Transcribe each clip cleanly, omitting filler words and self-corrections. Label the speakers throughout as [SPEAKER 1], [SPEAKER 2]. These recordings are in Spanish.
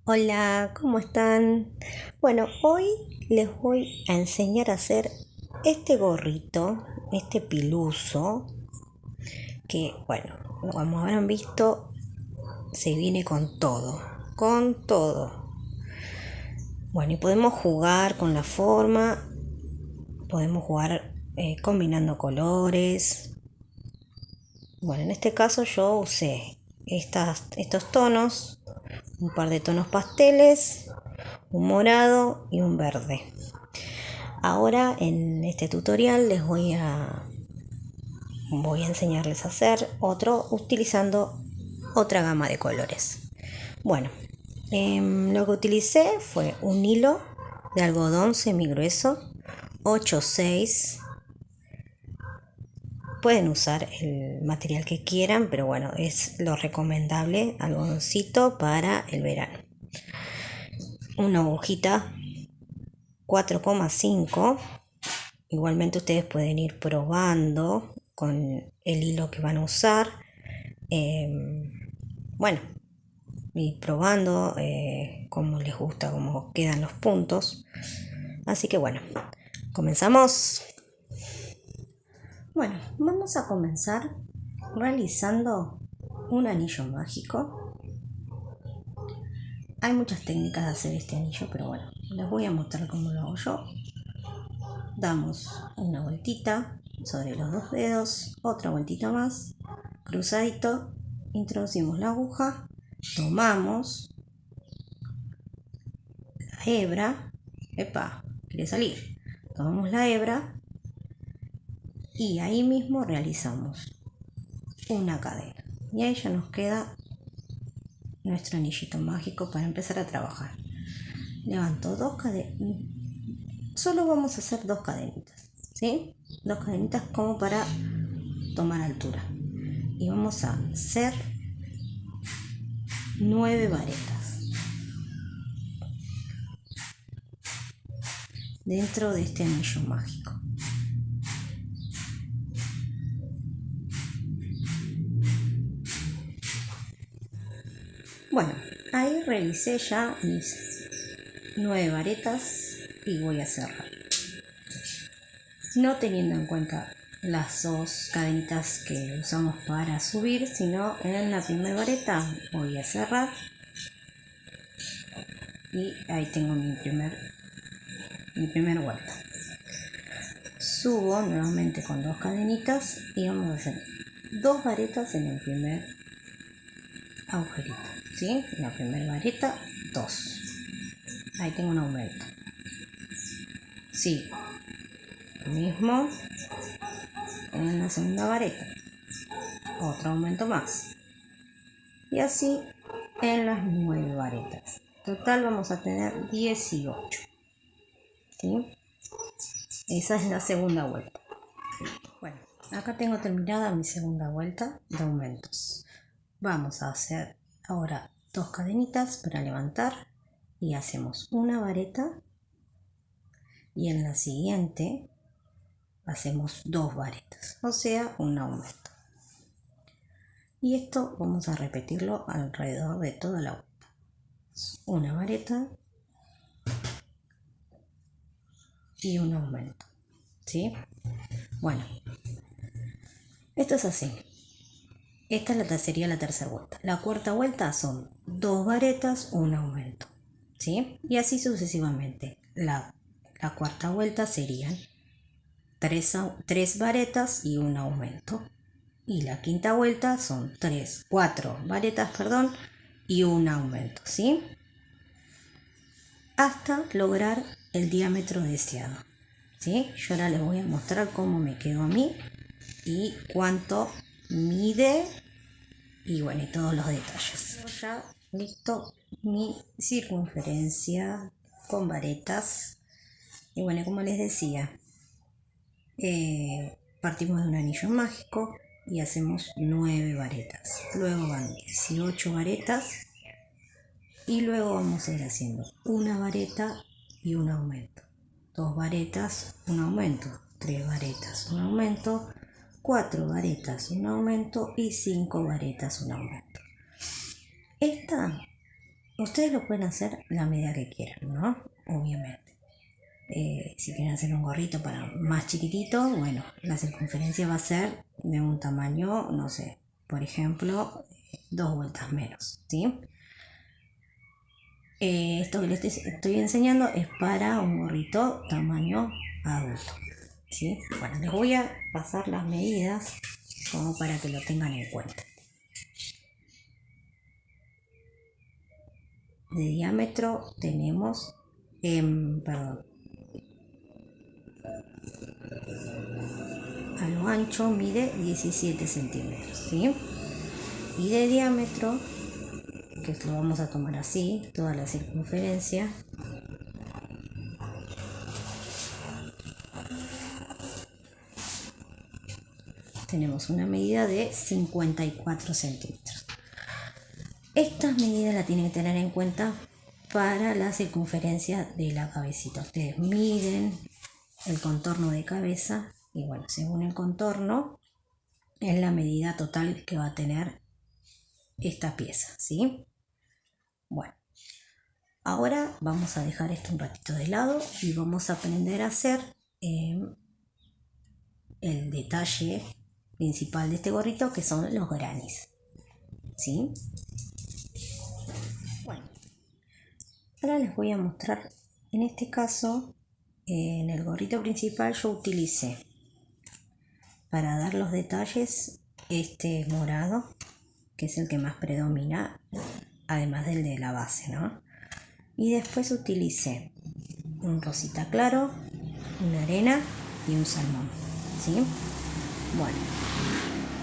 [SPEAKER 1] Hola, ¿cómo están? Bueno, hoy les voy a enseñar a hacer este gorrito, este piluso, que bueno, como habrán visto, se viene con todo, con todo. Bueno, y podemos jugar con la forma, podemos jugar combinando colores. Bueno, en este caso yo usé estos tonos, un par de tonos pasteles, un morado y un verde. Ahora en este tutorial voy a enseñarles a hacer otro utilizando otra gama de colores. Bueno, lo que utilicé fue un hilo de algodón semigrueso 8/6. Pueden usar el material que quieran, pero bueno, es lo recomendable, algodoncito para el verano. Una agujita 4,5. Igualmente ustedes pueden ir probando con el hilo que van a usar. Bueno, y probando cómo les gusta, cómo quedan los puntos. Así que bueno, comenzamos. Bueno, vamos a comenzar realizando un anillo mágico. Hay muchas técnicas de hacer este anillo, pero bueno, les voy a mostrar cómo lo hago yo. Damos una vueltita sobre los dos dedos, otra vueltita más, cruzadito, introducimos la aguja, tomamos la hebra, quiere salir, tomamos la hebra y ahí mismo realizamos una cadena y ahí ya nos queda nuestro anillito mágico para empezar a trabajar. Levanto dos cadenitas, solo vamos a hacer dos cadenitas, ¿sí? Dos cadenitas como para tomar altura y vamos a hacer 9 varetas dentro de este anillo mágico. Bueno, ahí realicé ya mis 9 varetas y voy a cerrar. No teniendo en cuenta las dos cadenitas que usamos para subir, sino en la primera vareta voy a cerrar y ahí tengo mi primer vuelta. Subo nuevamente con dos cadenitas y vamos a hacer dos varetas en el primer agujerito, ¿sí? En la primera vareta, 2. Ahí tengo un aumento. Sigo. Lo mismo en la segunda vareta. Otro aumento más. Y así en las 9 varetas. Total vamos a tener 18. ¿Sí? Esa es la segunda vuelta. Bueno, acá tengo terminada mi segunda vuelta de aumentos. Vamos a hacer ahora dos cadenitas para levantar y hacemos una vareta y en la siguiente hacemos dos varetas, o sea, un aumento. Y esto vamos a repetirlo alrededor de toda la vuelta. Una vareta y un aumento, ¿sí? Bueno, esto es así. Esta sería la tercera vuelta. La cuarta vuelta son dos varetas, un aumento, ¿sí? Y así sucesivamente. La cuarta vuelta serían tres varetas y un aumento. Y la quinta vuelta son cuatro varetas, y un aumento, ¿sí? Hasta lograr el diámetro deseado, ¿sí? Yo ahora les voy a mostrar cómo me quedó a mí y cuánto mide y bueno, y todos los detalles. Ya listo mi circunferencia con varetas. Y bueno, como les decía, partimos de un anillo mágico y hacemos 9 varetas. Luego van 18 varetas y luego vamos a ir haciendo una vareta y un aumento. Dos varetas, un aumento. Tres varetas, un aumento. Cuatro varetas, un aumento y 5 varetas, un aumento. Esta Ustedes lo pueden hacer la medida que quieran, ¿no? Obviamente. Si quieren hacer un gorrito para más chiquitito, bueno, la circunferencia va a ser de un tamaño, no sé, por ejemplo, 2 vueltas menos, ¿sí? Esto que les estoy enseñando es para un gorrito tamaño adulto, ¿sí? Bueno, les voy a pasar las medidas como para que lo tengan en cuenta. De diámetro tenemos, perdón, a lo ancho mide 17 centímetros, ¿sí? Y de diámetro, que lo vamos a tomar así, toda la circunferencia, tenemos una medida de 54 centímetros. Estas medidas las tienen que tener en cuenta para la circunferencia de la cabecita. Ustedes miden el contorno de cabeza y bueno, según el contorno es la medida total que va a tener esta pieza, ¿sí? Bueno, ahora vamos a dejar esto un ratito de lado y vamos a aprender a hacer el detalle principal de este gorrito, que son los grannies, ¿sí? Bueno, ahora les voy a mostrar, en este caso, en el gorrito principal yo utilicé para dar los detalles este morado, que es el que más predomina, además del de la base, ¿no? Y después utilicé un rosita claro, una arena y un salmón, ¿sí? Bueno,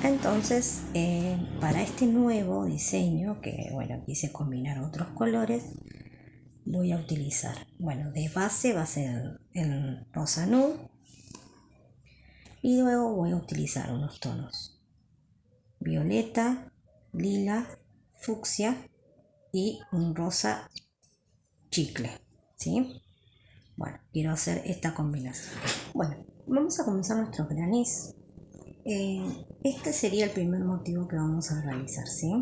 [SPEAKER 1] entonces para este nuevo diseño, que bueno, quise combinar otros colores, voy a utilizar, bueno, de base va a ser el rosa nude y luego voy a utilizar unos tonos violeta, lila, fucsia y un rosa chicle, ¿sí? Bueno, quiero hacer esta combinación. Bueno, vamos a comenzar nuestros grannies. Este sería el primer motivo que vamos a realizar, ¿sí?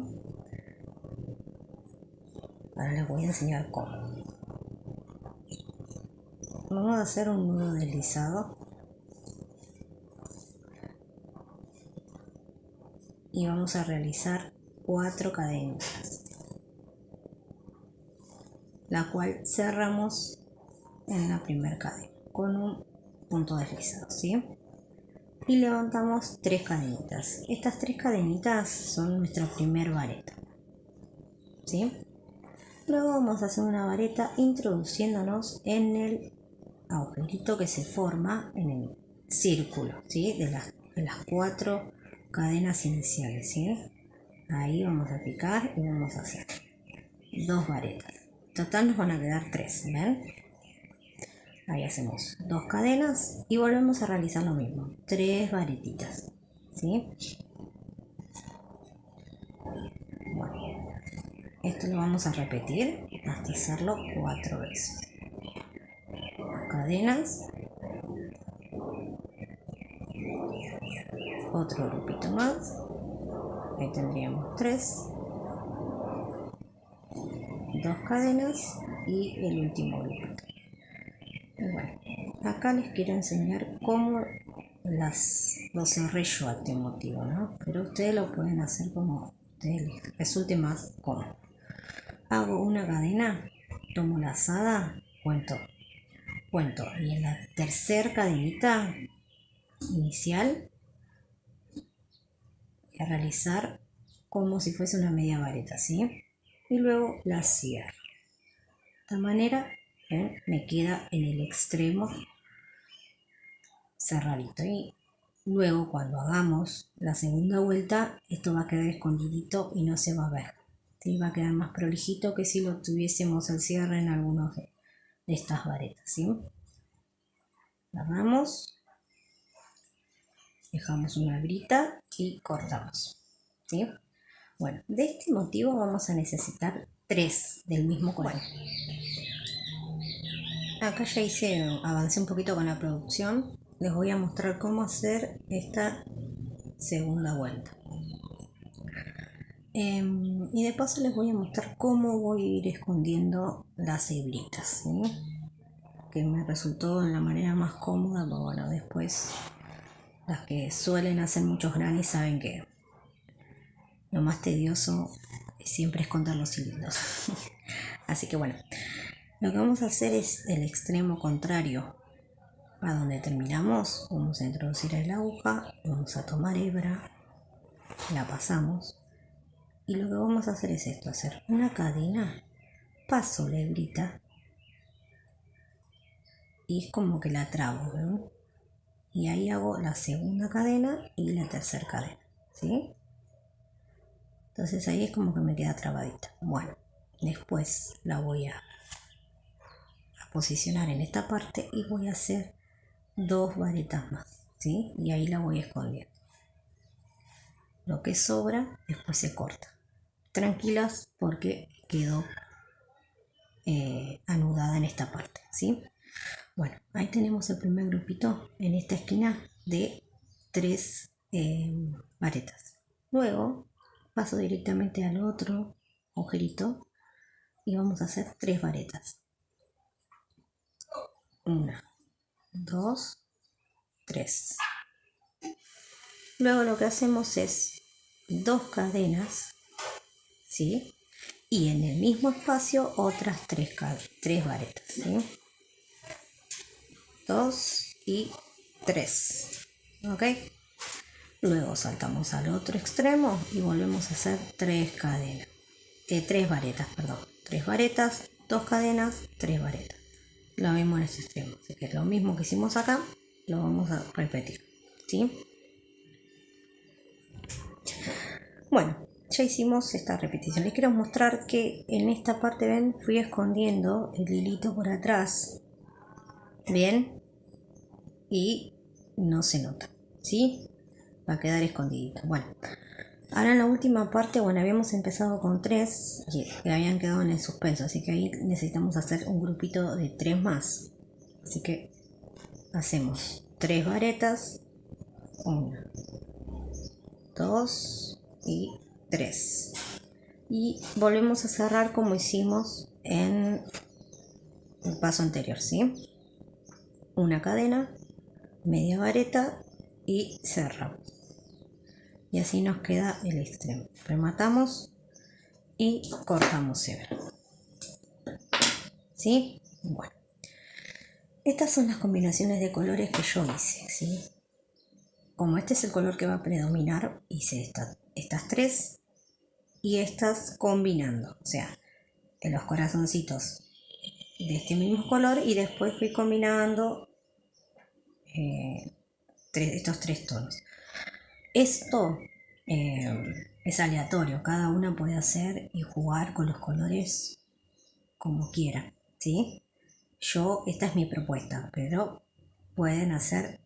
[SPEAKER 1] Ahora les voy a enseñar cómo. Vamos a hacer un nudo deslizado y vamos a realizar 4 cadenitas, la cual cerramos en la primera cadena con un punto deslizado, ¿sí? Y levantamos 3 cadenitas. Estas 3 cadenitas son nuestra primer vareta, ¿sí? Luego vamos a hacer una vareta introduciéndonos en el agujerito que se forma en el círculo, ¿sí? de las 4 cadenas iniciales, ¿sí? Ahí vamos a picar y vamos a hacer 2 varetas. Total nos van a quedar 3, ¿ven? Ahí hacemos 2 cadenas y volvemos a realizar lo mismo, 3 varetitas, ¿sí? Bueno, esto lo vamos a repetir hasta hacerlo 4 veces. Cadenas, otro grupito más, ahí tendríamos 3, 2 cadenas y el último grupito. Bueno, acá les quiero enseñar cómo lo cerré yo a este motivo, ¿no? Pero ustedes lo pueden hacer como a ustedes les resulte más cómodo. Hago una cadena, tomo la lazada, cuento y en la tercera cadenita inicial voy a realizar como si fuese una media vareta, ¿sí? Y luego la cierro. De esta manera, ¿ven? Me queda en el extremo cerradito y luego cuando hagamos la segunda vuelta esto va a quedar escondidito y no se va a ver, ¿sí? Va a quedar más prolijito que si lo tuviésemos al cierre en algunos de estas varetas, ¿sí? Agarramos, dejamos una brita y cortamos, ¿sí? Bueno, de este motivo vamos a necesitar 3 del mismo color. Acá ya avancé un poquito con la producción. Les voy a mostrar cómo hacer esta segunda vuelta. Y de paso les voy a mostrar cómo voy a ir escondiendo las hebritas, ¿sí? Que me resultó en la manera más cómoda, pero bueno, después las que suelen hacer muchos grannies saben que lo más tedioso siempre es contar los hilitos. Así que bueno, lo que vamos a hacer es el extremo contrario a donde terminamos. Vamos a introducir la aguja, vamos a tomar hebra, la pasamos y lo que vamos a hacer es esto, hacer una cadena, paso la hebrita y es como que la trabo, ¿no? Y ahí hago la segunda cadena y la tercera cadena, ¿sí? Entonces ahí es como que me queda trabadita. Bueno, después la voy a posicionar en esta parte y voy a hacer 2 varetas más, ¿sí? Y ahí la voy escondiendo. Lo que sobra después se corta. Tranquilas porque quedó anudada en esta parte, ¿sí? Bueno, ahí tenemos el primer grupito en esta esquina de 3 varetas. Luego paso directamente al otro agujerito y vamos a hacer 3 varetas. 1, 2, 3. Luego lo que hacemos es 2 cadenas, ¿sí? Y en el mismo espacio otras 3 varetas, ¿sí? 2 y 3, ¿ok? Luego saltamos al otro extremo y volvemos a hacer 3 cadenas, 3 varetas, perdón, 3 varetas, 2 cadenas, 3 varetas. Lo mismo en este extremo, así que lo mismo que hicimos acá, lo vamos a repetir, ¿sí? Bueno, ya hicimos esta repetición. Les quiero mostrar que en esta parte, ven, fui escondiendo el hilito por atrás, bien, y no se nota, ¿sí? Va a quedar escondidito. Bueno, ahora en la última parte, bueno, habíamos empezado con 3 que habían quedado en el suspenso, así que ahí necesitamos hacer un grupito de 3 más. Así que hacemos 3 varetas, 1, 2 y 3. Y volvemos a cerrar como hicimos en el paso anterior, ¿sí? Una cadena, media vareta y cerramos. Y así nos queda el extremo. Rematamos y cortamos hebra, ¿sí? Bueno, estas son las combinaciones de colores que yo hice, ¿sí? Como este es el color que va a predominar, hice estas 3 y estas combinando, o sea, en los corazoncitos de este mismo color y después fui combinando estos 3 tonos. Esto es aleatorio, cada una puede hacer y jugar con los colores como quiera, ¿sí? Esta es mi propuesta, pero pueden hacer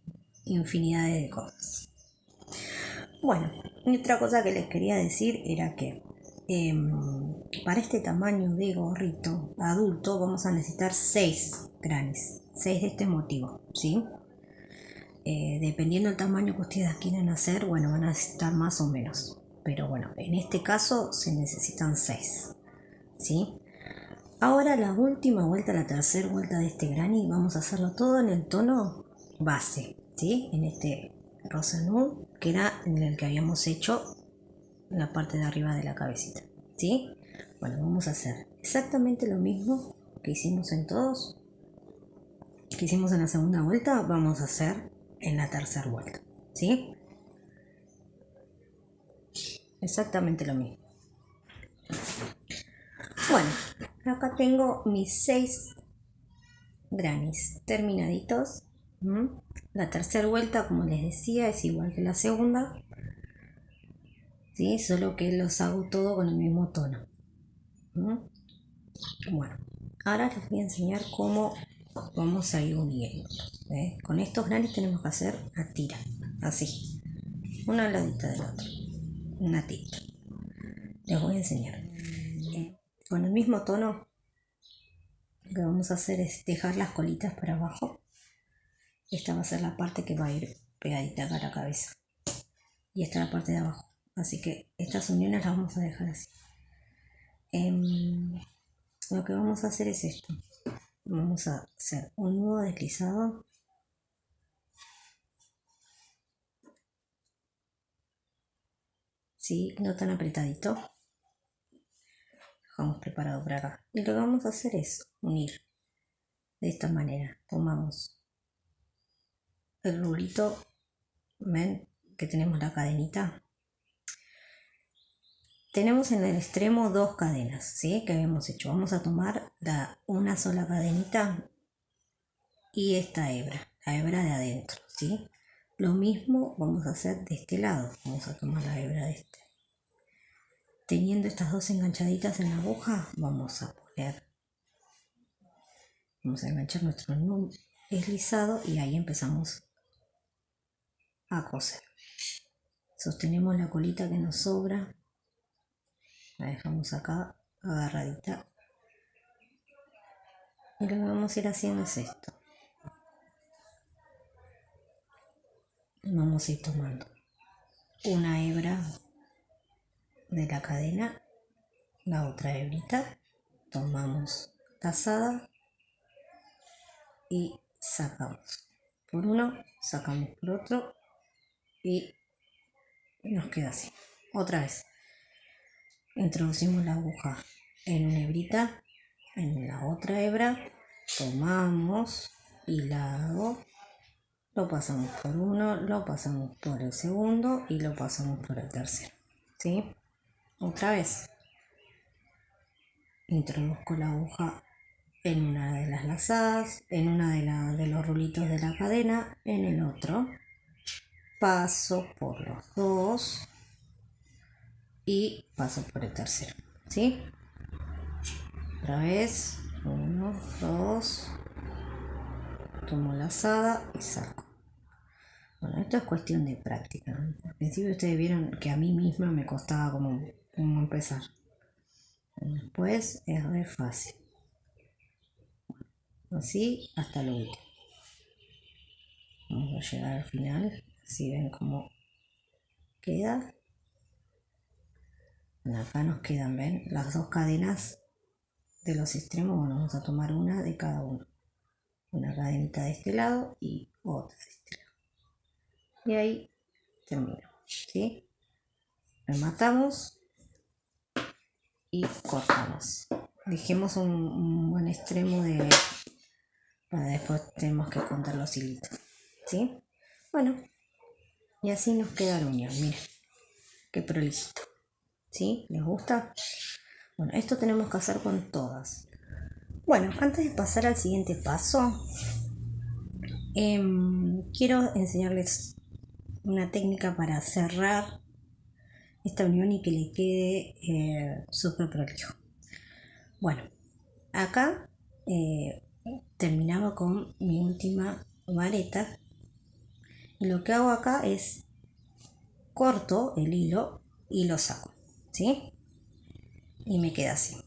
[SPEAKER 1] infinidad de cosas. Bueno, otra cosa que les quería decir era que para este tamaño de gorrito adulto vamos a necesitar 6 grannies, 6 de este motivo, ¿sí? Dependiendo del tamaño que ustedes quieran hacer, bueno, van a necesitar más o menos. Pero bueno, en este caso se necesitan 6, ¿sí? Ahora la última vuelta, la tercera vuelta de este granny, vamos a hacerlo todo en el tono base, ¿sí? En este rosa nude, que era en el que habíamos hecho la parte de arriba de la cabecita, ¿sí? Bueno, vamos a hacer exactamente lo mismo que hicimos en todos, que hicimos en la segunda vuelta, vamos a hacer en la tercera vuelta, ¿sí? Exactamente lo mismo. Bueno, acá tengo mis 6 grannies terminaditos. La tercera vuelta, como les decía, es igual que la segunda, ¿sí? Solo que los hago todo con el mismo tono. Bueno, ahora les voy a enseñar cómo vamos a ir uniendo. Con estos grannies tenemos que hacer una tira, así, una al ladito del otro, una tira. Les voy a enseñar. Con el mismo tono, lo que vamos a hacer es dejar las colitas para abajo. Esta va a ser la parte que va a ir pegadita a la cabeza. Y esta es la parte de abajo. Así que estas uniones las vamos a dejar así. Lo que vamos a hacer es esto. Vamos a hacer un nudo deslizado. ¿Sí? No tan apretadito. Dejamos preparado por acá. Y lo que vamos a hacer es unir de esta manera. Tomamos el rulito, ven que tenemos la cadenita. Tenemos en el extremo dos cadenas, ¿sí? Que habíamos hecho. Vamos a tomar una sola cadenita y esta hebra, la hebra de adentro, ¿sí? Lo mismo vamos a hacer de este lado. Vamos a tomar la hebra de este. Teniendo estas dos enganchaditas en la aguja, vamos a enganchar nuestro nudo deslizado y ahí empezamos a coser. Sostenemos la colita que nos sobra, la dejamos acá agarradita y lo que vamos a ir haciendo es esto. Vamos a ir tomando una hebra de la cadena, la otra hebrita, tomamos lazada y sacamos por uno, sacamos por otro y nos queda así. Otra vez introducimos la aguja en una hebrita, en la otra hebra, tomamos hilado, lo pasamos por uno, lo pasamos por el segundo y lo pasamos por el tercero, ¿sí? Otra vez introduzco la aguja en una de las lazadas, en una de los rulitos de la cadena, en el otro paso por los dos y paso por el tercero, ¿sí? Otra vez, 1, 2, tomo lazada y saco. Bueno, esto es cuestión de práctica, ¿no? Al principio ustedes vieron que a mí misma me costaba como empezar. Después es re fácil. Así hasta lo último. Vamos a llegar al final. Así ven cómo queda. Bueno, acá nos quedan, ven, las dos cadenas de los extremos. Bueno, vamos a tomar una de cada uno. Una cadenita de este lado y otra de este lado. Y ahí terminamos, ¿sí? Rematamos y cortamos. Dejemos un buen extremo de... Para después tenemos que contar los hilitos, ¿sí? Bueno, y así nos queda la unión, miren, qué prolijito, ¿sí? ¿Les gusta? Bueno, esto tenemos que hacer con todas. Bueno, antes de pasar al siguiente paso, quiero enseñarles una técnica para cerrar esta unión y que le quede súper prolijo. Bueno, acá terminaba con mi última vareta y lo que hago acá es corto el hilo y lo saco, ¿sí? Y me queda así,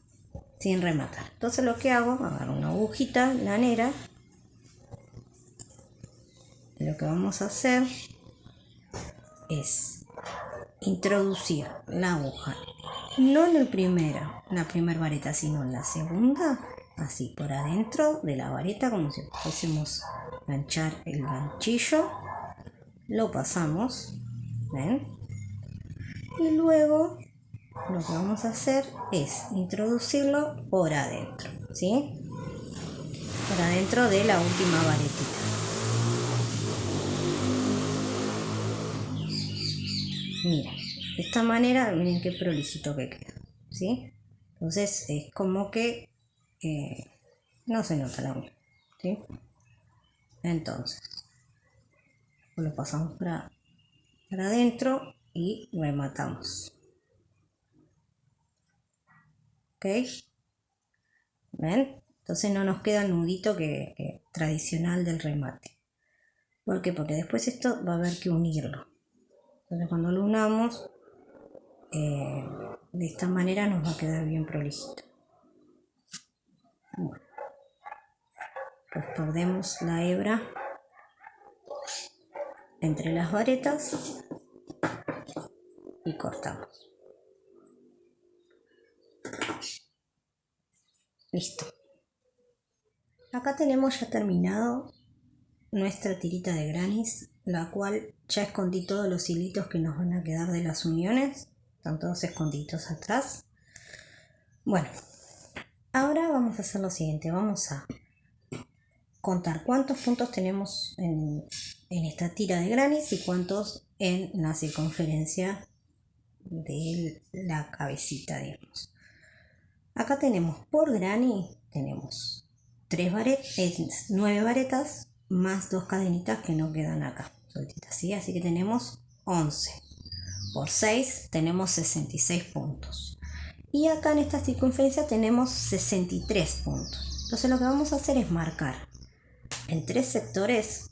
[SPEAKER 1] sin rematar. Entonces lo que hago, agarro una agujita lanera y lo que vamos a hacer es introducir la aguja no en la primera vareta, sino en la segunda, así por adentro de la vareta, como si fuésemos a ganchar el ganchillo. Lo pasamos, ¿ven? Y luego lo que vamos a hacer es introducirlo por adentro, ¿sí? Por adentro de la última varetita. Miren, de esta manera, miren qué prolijito que queda, ¿sí? Entonces es como que no se nota la uña, ¿sí? Entonces lo pasamos para adentro y rematamos, ¿ok? ¿Ven? Entonces no nos queda el nudito tradicional del remate. ¿Por qué? Porque después esto va a haber que unirlo. Entonces cuando lo unamos, de esta manera nos va a quedar bien prolijito. Bueno, pues perdemos la hebra entre las varetas y cortamos. Listo. Acá tenemos ya terminado nuestra tirita de Granny's, la cual ya escondí todos los hilitos que nos van a quedar de las uniones. Están todos escondidos atrás. Bueno, ahora vamos a hacer lo siguiente. Vamos a contar cuántos puntos tenemos en esta tira de Granny's y cuántos en la circunferencia de la cabecita, digamos. Acá tenemos por granny, tenemos 9 varetas más 2 cadenitas que no quedan acá, sueltitas, ¿sí? Así que tenemos 11. Por 6 tenemos 66 puntos. Y acá en esta circunferencia tenemos 63 puntos. Entonces lo que vamos a hacer es marcar en 3 sectores,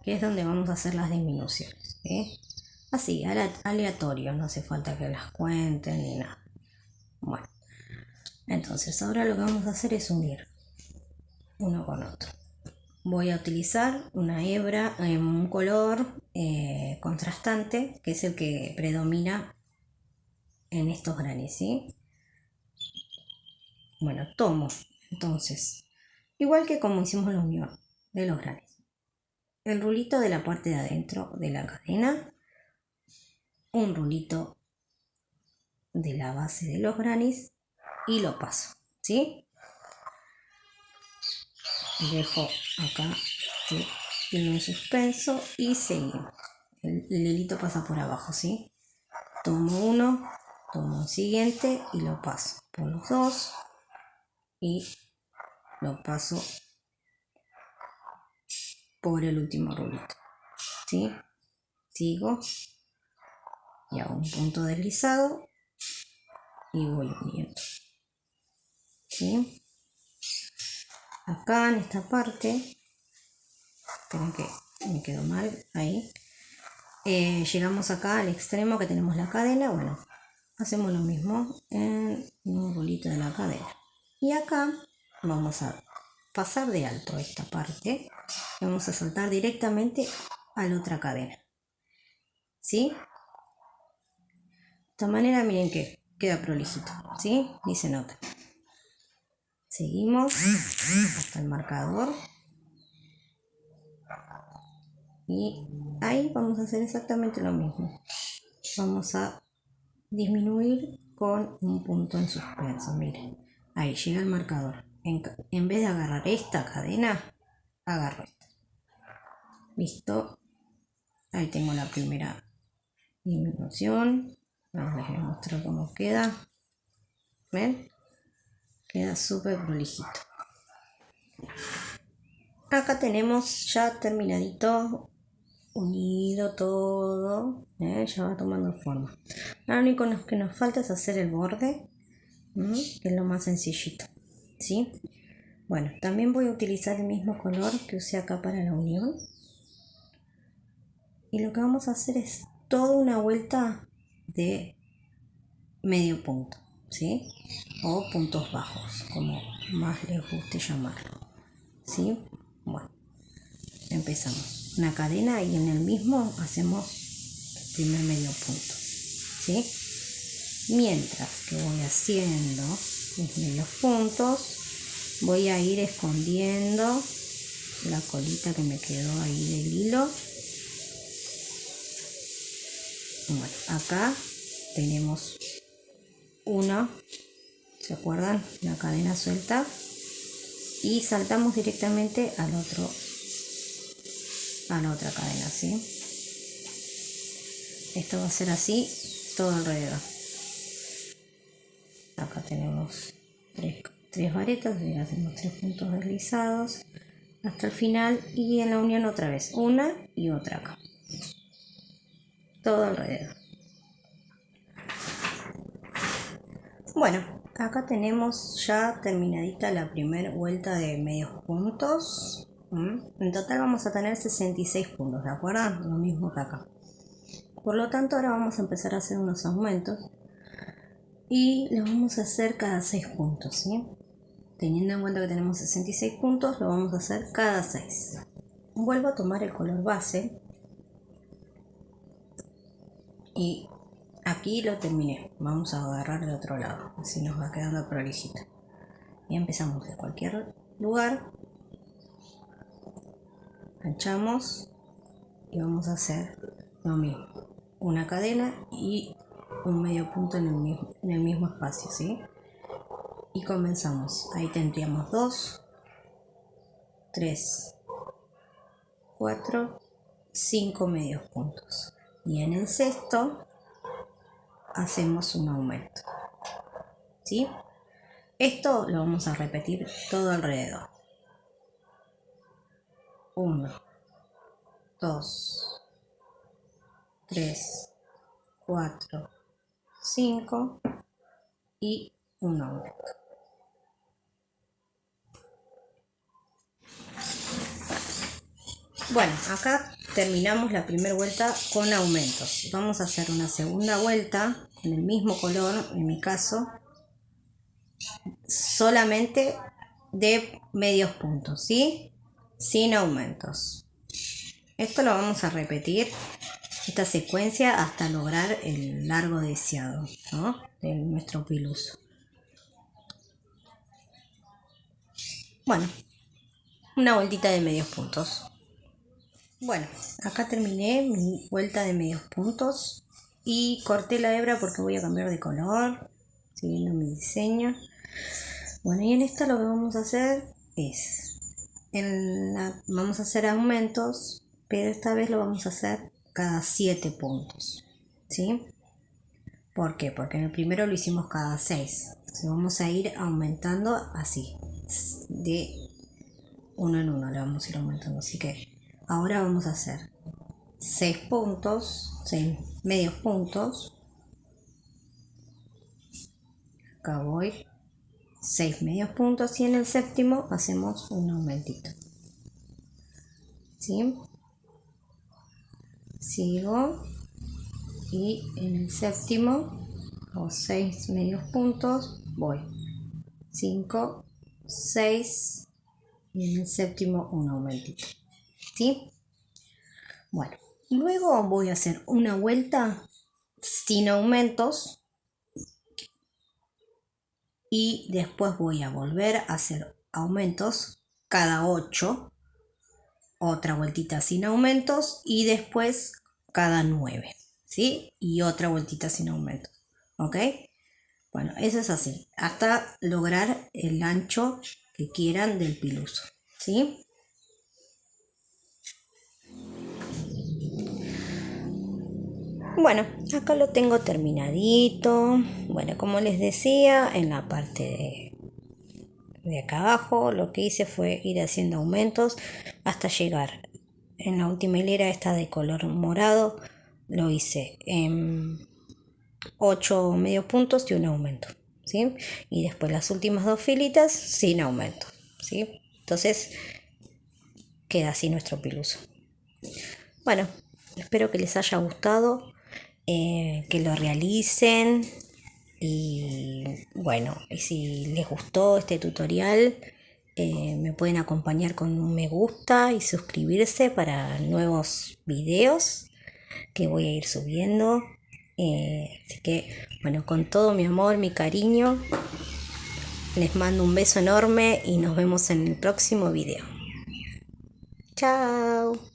[SPEAKER 1] que es donde vamos a hacer las disminuciones, ¿sí? Así, aleatorio, no hace falta que las cuenten ni nada. Bueno, entonces ahora lo que vamos a hacer es unir uno con otro. Voy a utilizar una hebra en un color contrastante, que es el que predomina en estos Granny's, ¿sí? Bueno, tomo entonces, igual que como hicimos la unión de los Granny's, el rulito de la parte de adentro de la cadena, un rulito de la base de los Granny's y lo paso, ¿sí? Dejo acá este hilo en suspenso y seguimos. El hilito pasa por abajo, ¿sí? Tomo uno, tomo el siguiente y lo paso por los dos y lo paso por el último rulito, ¿sí? Sigo y hago un punto deslizado y voy uniendo, ¿sí? Acá en esta parte, esperen que me quedó mal ahí, llegamos acá al extremo que tenemos la cadena. Bueno, hacemos lo mismo en un rulito de la cadena y acá vamos a pasar de alto esta parte y vamos a saltar directamente a la otra cadena, ¿sí? De esta manera miren que queda prolijito, ¿sí? Ni se nota. Seguimos hasta el marcador y ahí vamos a hacer exactamente lo mismo. Vamos a disminuir con un punto en suspenso, miren, ahí llega el marcador. En vez de agarrar esta cadena, agarro esta. Listo, ahí tengo la primera disminución. Ahora les voy a mostrar cómo queda. ¿Ven? Queda súper prolijito. Acá tenemos ya terminadito, unido todo, ya va tomando forma. Lo único que nos falta es hacer el borde, que es lo más sencillito, ¿sí? Bueno, también voy a utilizar el mismo color que usé acá para la unión. Y lo que vamos a hacer es toda una vuelta de medio punto, ¿sí? O puntos bajos, como más les guste llamarlo, ¿sí? Bueno, empezamos una cadena y en el mismo hacemos el primer medio punto, ¿sí? Mientras que voy haciendo mis medios puntos, voy a ir escondiendo la colita que me quedó ahí del hilo. Bueno, acá tenemos una, ¿se acuerdan? La cadena suelta y saltamos directamente a la otra cadena, ¿sí? Esto va a ser así todo alrededor. Acá tenemos tres varetas y hacemos 3 puntos deslizados hasta el final y en la unión otra vez una y otra acá, todo alrededor. Bueno, acá tenemos ya terminadita la primera vuelta de medios puntos. En total vamos a tener 66 puntos, ¿de acuerdo? Lo mismo que acá. Por lo tanto, ahora vamos a empezar a hacer unos aumentos y los vamos a hacer cada 6 puntos, ¿sí? Teniendo en cuenta que tenemos 66 puntos, lo vamos a hacer cada 6. Vuelvo a tomar el color base y aquí lo terminé. Vamos a agarrar el otro lado, así nos va quedando prolijito. Y empezamos de cualquier lugar, anchamos y vamos a hacer lo mismo, una cadena y un medio punto en el mismo espacio, ¿sí? Y comenzamos. Ahí tendríamos 2, 3, 4, 5 medios puntos. Y en el sexto hacemos un aumento, ¿sí? Esto lo vamos a repetir todo alrededor. 1, 2, 3, 4, 5 y un aumento. Bueno, acá terminamos la primera vuelta con aumentos. Vamos a hacer una segunda vuelta en el mismo color, en mi caso, solamente de medios puntos, ¿sí? Sin aumentos. Esto lo vamos a repetir, esta secuencia, hasta lograr el largo deseado, ¿no? De nuestro piluso. Bueno, una vueltita de medios puntos. Bueno, acá terminé mi vuelta de medios puntos y corté la hebra porque voy a cambiar de color, siguiendo mi diseño. Bueno, y en esta lo que vamos a hacer es, vamos a hacer aumentos, pero esta vez lo vamos a hacer cada 7 puntos, ¿sí? ¿Por qué? Porque en el primero lo hicimos cada 6. Entonces vamos a ir aumentando así, de uno en uno, le vamos a ir aumentando. Así que ahora vamos a hacer 6 puntos, 6 medios puntos. Acá voy, 6 medios puntos y en el séptimo hacemos un aumentito, ¿sí? Sigo y en el séptimo hago 6 medios puntos, voy 5, 6 y en el séptimo un aumentito, ¿sí? Bueno, luego voy a hacer una vuelta sin aumentos y después voy a volver a hacer aumentos cada 8, otra vueltita sin aumentos y después cada 9, ¿sí? Y otra vueltita sin aumentos, ¿ok? Bueno, eso es así, hasta lograr el ancho que quieran del piluso, ¿sí? Bueno, acá lo tengo terminadito. Bueno, como les decía, en la parte de acá abajo lo que hice fue ir haciendo aumentos hasta llegar en la última hilera, esta de color morado, lo hice en 8 medios puntos y un aumento, ¿sí? Y después las últimas 2 filitas sin aumento, ¿sí? Entonces queda así nuestro piluso. Bueno, espero que les haya gustado, que lo realicen y bueno, y si les gustó este tutorial, me pueden acompañar con un me gusta y suscribirse para nuevos videos que voy a ir subiendo. Así que bueno, con todo mi amor, mi cariño, les mando un beso enorme y nos vemos en el próximo video. Chao.